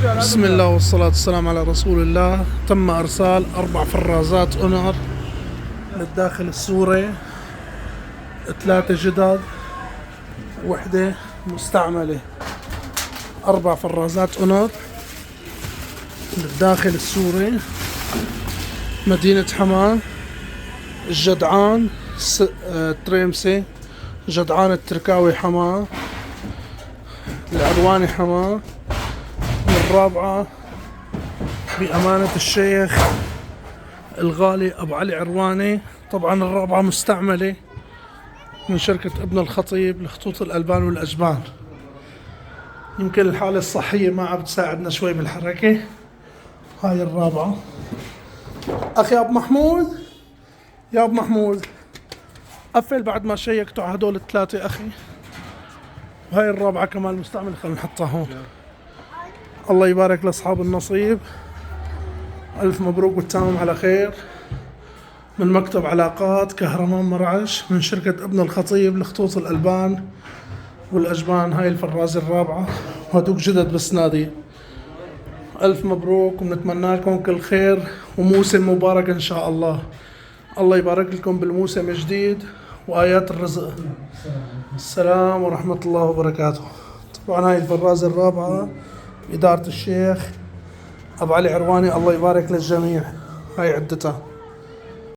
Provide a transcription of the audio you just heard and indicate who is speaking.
Speaker 1: بسم الله والصلاة والسلام على رسول الله. تم إرسال 4 فرازات أونر للداخل السوري، 3 جدد، وحدة مستعملة. 4 فرازات أونر للداخل السوري، مدينة حماة، الجدعان، تريمسي، جدعان التركاوي حماة، العرواني حماة، الرابعة بأمانة الشيخ الغالي أبو علي عرواني. طبعا الرابعة مستعملة من شركة ابن الخطيب لخطوط الألبان والأجبان. يمكن الحالة الصحية ما عم تساعدنا شوي بالحركة. هاي الرابعة. أخي أبو محمود، يا أبو محمود قفل بعد ما شيكتوا على هدول ال3 أخي. وهاي الرابعة كمان مستعملة، خلينا نحطها هون. الله يبارك لأصحاب النصيب، ألف مبروك والتمام على خير. من مكتب علاقات كهرمان مرعش من شركة ابن الخطيب لخطوط الألبان والأجبان. هاي الفرازة الرابعة، وهدوك جدد بس نادي. ألف مبروك ونتمنى لكم كل خير وموسم مبارك إن شاء الله. الله يبارك لكم بالموسم الجديد وآيات الرزق. السلام ورحمة الله وبركاته. طبعا هاي الفرازة الرابعة إدارة الشيخ أبو علي عرواني، الله يبارك للجميع. هاي عدتها.